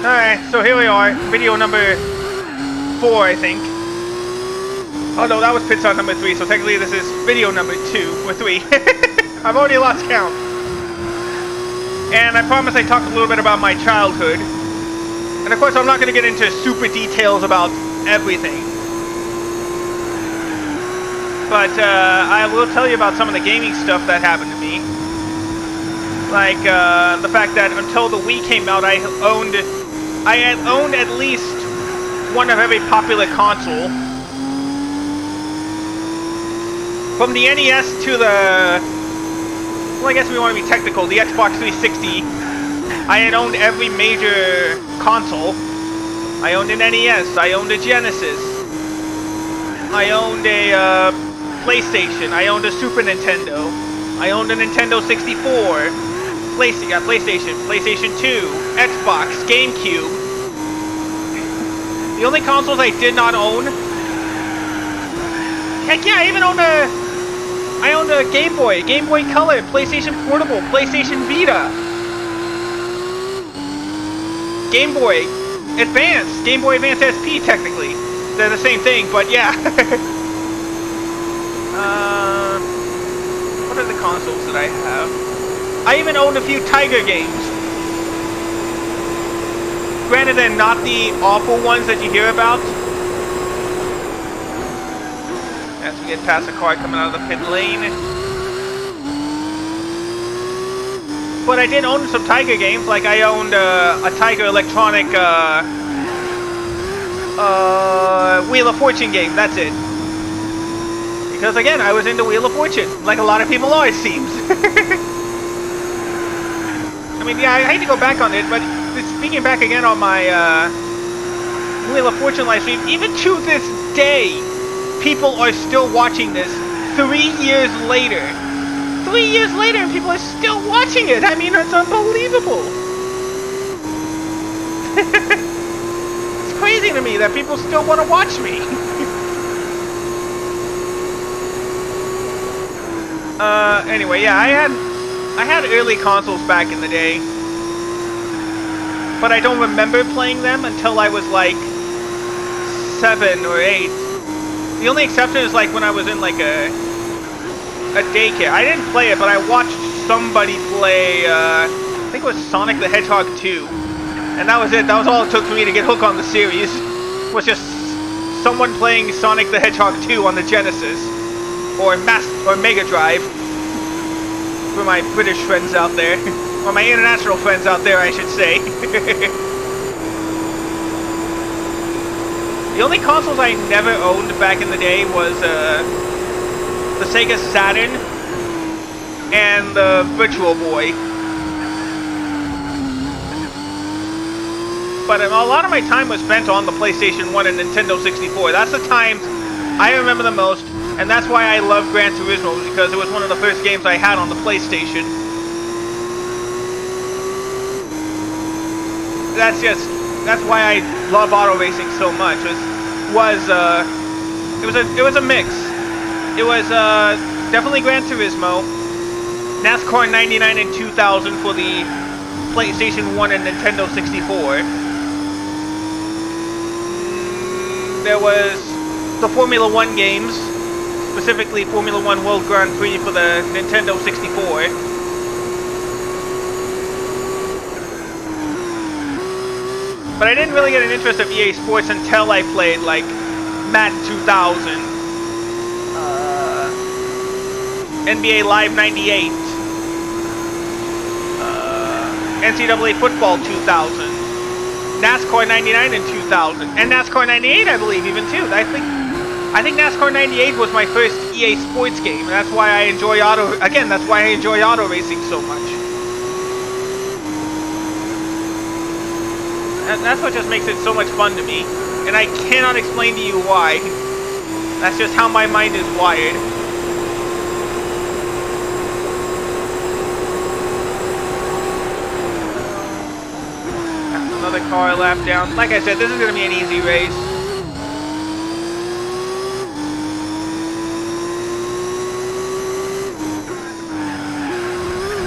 Alright, so here we are. Video number 4, I think. Oh no, that was pit stop number 3, so technically this is video number 2 or 3. I've already lost count. And I promise I talked a little bit about my childhood. And of course I'm not going to get into super details about everything. But I will tell you about some of the gaming stuff that happened to me. Like the fact that until the Wii came out, I had owned at least one of every popular console. From the NES to the, well, I guess we want to be technical, the Xbox 360, I had owned every major console. I owned an NES, I owned a Genesis, I owned a PlayStation, I owned a Super Nintendo, I owned a Nintendo 64, PlayStation, PlayStation 2, Xbox, GameCube. The only consoles I did not own, heck yeah, I even owned a Game Boy, Game Boy Color, PlayStation Portable, PlayStation Vita, Game Boy Advance, Game Boy Advance SP technically. They're the same thing, but yeah. What are the consoles that I have? I even owned a few Tiger games. Granted, they're not the awful ones that you hear about. As we get past the car coming out of the pit lane. But I did own some Tiger games, like I owned a Tiger Electronic Wheel of Fortune game, that's it. Because again, I was into Wheel of Fortune, like a lot of people are, it seems. I mean, yeah, I hate to go back on it, but speaking back again on my Wheel of Fortune live stream, even to this day, people are still watching this 3 years later. 3 years later, and people are still watching it. I mean, it's unbelievable. It's crazy to me that people still want to watch me. Anyway, yeah, I had early consoles back in the day, but I don't remember playing them until I was like 7 or 8. The only exception is like when I was in like a daycare. I didn't play it, but I watched somebody play, I think it was Sonic the Hedgehog 2. And that was it. That was all it took for me to get hooked on the series. Was just someone playing Sonic the Hedgehog 2 on the Genesis. Or Mega Drive. For my British friends out there. Or my international friends out there, I should say. The only consoles I never owned back in the day was the Sega Saturn and the Virtual Boy. But a lot of my time was spent on the PlayStation 1 and Nintendo 64. That's the times I remember the most, and that's why I love Gran Turismo, because it was one of the first games I had on the PlayStation. That's why I love auto racing so much. It was a mix. It was definitely Gran Turismo, NASCAR 99 and 2000 for the PlayStation 1 and Nintendo 64. There was the Formula 1 games, specifically Formula 1 World Grand Prix for the Nintendo 64. But I didn't really get an interest of EA Sports until I played like Madden 2000, NBA Live 98, NCAA Football 2000, NASCAR 99 and 2000, and NASCAR 98, I believe, even too. I think NASCAR 98 was my first EA Sports game, and that's why I enjoy that's why I enjoy auto racing so much. That's what just makes it so much fun to me, and I cannot explain to you why. That's just how my mind is wired. Another car lap down. Like I said, this is going to be an easy race.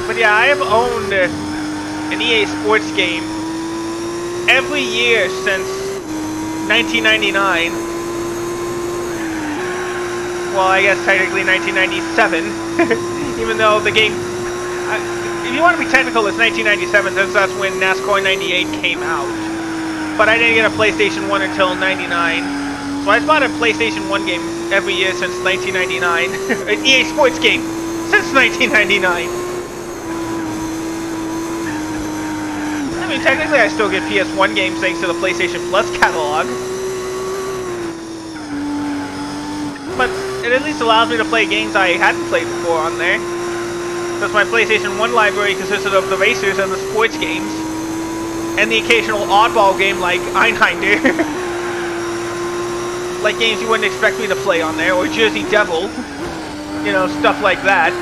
But yeah, I have owned an EA Sports game every year since 1999. Well, I guess technically 1997, even though the game, if you want to be technical, it's 1997, since that's when NASCAR 98 came out. But I didn't get a PlayStation 1 until 99. So I bought a PlayStation 1 game every year since 1999. An EA Sports game since 1999. I mean, technically I still get PS1 games thanks to the PlayStation Plus catalog. But it at least allows me to play games I hadn't played before on there. Because my PlayStation 1 library consisted of the racers and the sports games. And the occasional oddball game like Einhinder. Like games you wouldn't expect me to play on there. Or Jersey Devil. You know, stuff like that.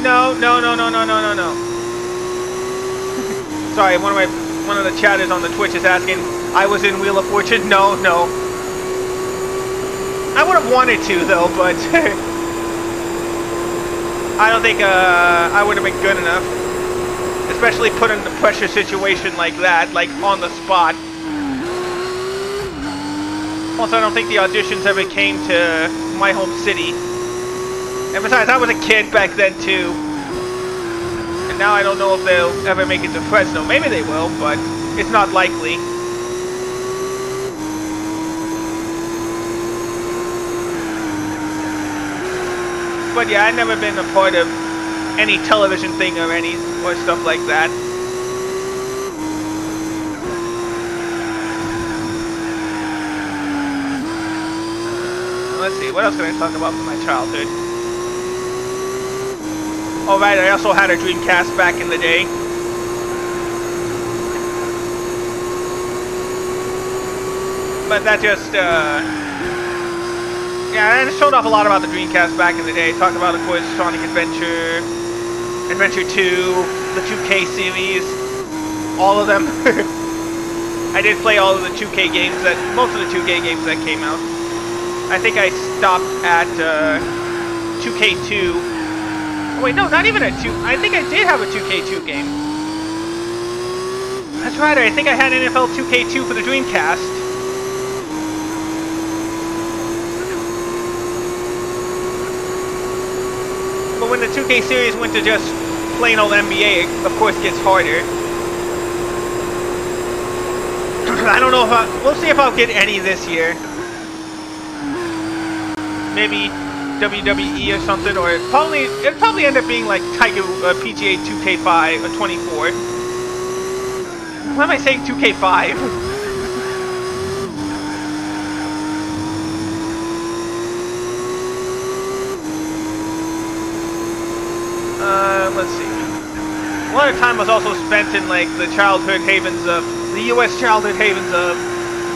No. Sorry, one of the chatters on the Twitch is asking, I was in Wheel of Fortune? No. I would have wanted to though, but I don't think I would have been good enough. Especially put in the pressure situation like that, like on the spot. Also, I don't think the auditions ever came to my home city. And besides, I was a kid back then too. And now I don't know if they'll ever make it to Fresno. Maybe they will, but it's not likely. But yeah, I've never been a part of any television thing or stuff like that. Let's see, what else can I talk about from my childhood? Oh right, I also had a Dreamcast back in the day. But that just, yeah, I just showed off a lot about the Dreamcast back in the day. Talked about, of course, Sonic Adventure, Adventure 2, the 2K series, all of them. I did play all of the 2K games, most of the 2K games that came out. I think I stopped at 2K2. Oh, wait, no, not even a 2. I think I did have a 2K2 game. That's right, I think I had NFL 2K2 for the Dreamcast. But when the 2K series went to just plain old NBA, it of course gets harder. I don't know if we'll see if I'll get any this year. Maybe WWE or something, or it'll probably end up being like Tiger PGA 2K5 or 24. Why am I saying 2K5? Let's see. A lot of time was also spent in like the childhood havens of the U.S. childhood havens of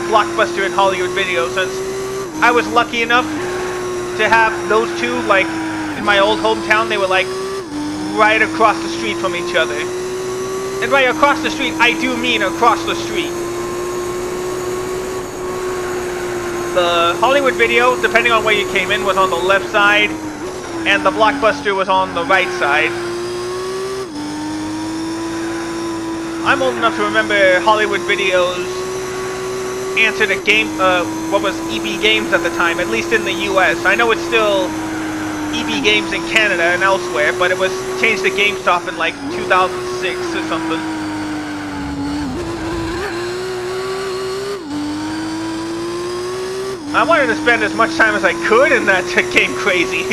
Blockbuster and Hollywood Video, since I was lucky enough to have those two, like, in my old hometown. They were, like, right across the street from each other. And by across the street, I do mean across the street. The Hollywood Video, depending on where you came in, was on the left side, and the Blockbuster was on the right side. I'm old enough to remember Hollywood Video's answer to game, what was EB Games at the time, at least in the US. I know it's still EB Games in Canada and elsewhere, but it was changed to GameStop in like 2006 or something. I wanted to spend as much time as I could in that Game Crazy.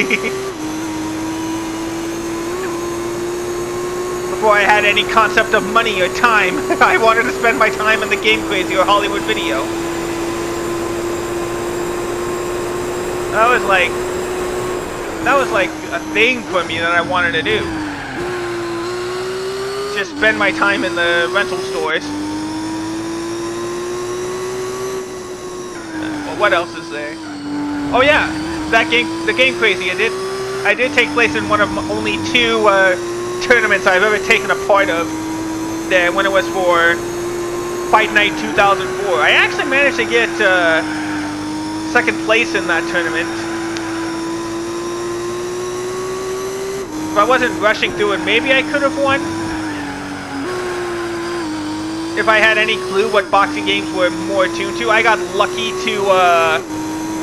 Before I had any concept of money or time, I wanted to spend my time in the Game Crazy or Hollywood Video. That was like a thing for me that I wanted to do. Just spend my time in the rental stores. Well, what else is there? Oh yeah, that game, the Game Crazy. I did take place in one of only two tournaments I've ever taken a part of there, when it was for Fight Night 2004. I actually managed to get second place in that tournament. If I wasn't rushing through it, maybe I could have won. if I had any clue what boxing games were more attuned to. I got lucky to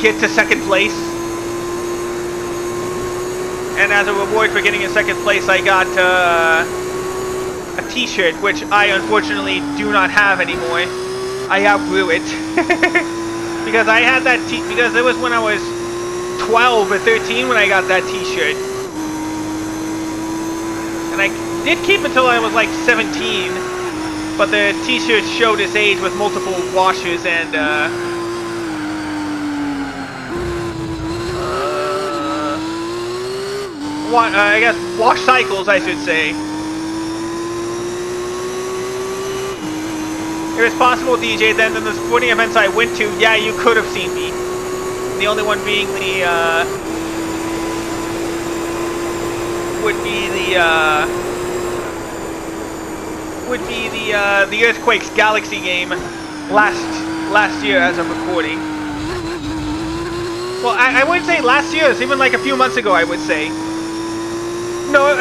get to second place. And as a reward for getting in second place, I got a t-shirt, which I unfortunately do not have anymore. I outgrew it. Because I had that because it was when I was 12 or 13 when I got that t-shirt. And I did keep until I was like 17, but the t-shirt showed its age with multiple washes and I guess wash cycles, I should say. If it's possible, DJ, then in the sporting events I went to, yeah, you could have seen me. The only one being the the Earthquakes Galaxy game last year as I'm recording. Well, I wouldn't say last year. It's even like a few months ago, I would say. No,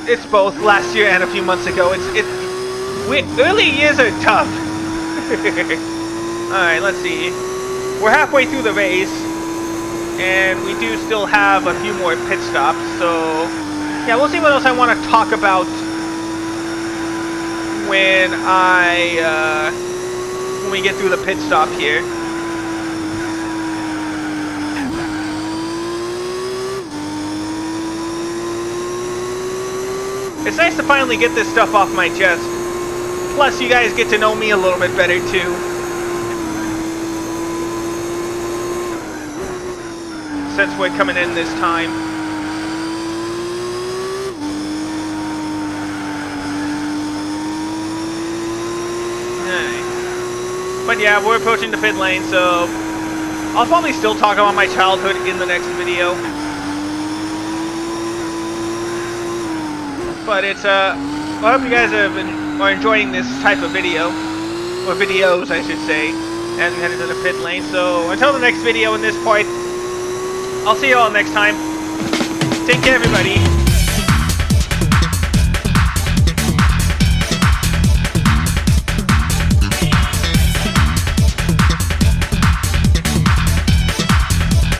it's both last year and a few months ago. Early years are tough. All right, let's see. We're halfway through the race, and we do still have a few more pit stops. So, yeah, we'll see what else I want to talk about when we get through the pit stop here. It's nice to finally get this stuff off my chest. Plus, you guys get to know me a little bit better too. Since we're coming in this time. Alright. But yeah, we're approaching the pit lane, so I'll probably still talk about my childhood in the next video. But it's I hope you guys are enjoying this type of video, or videos I should say, as we head into the pit lane. So until the next video in this part, I'll see you all next time. Take care, everybody.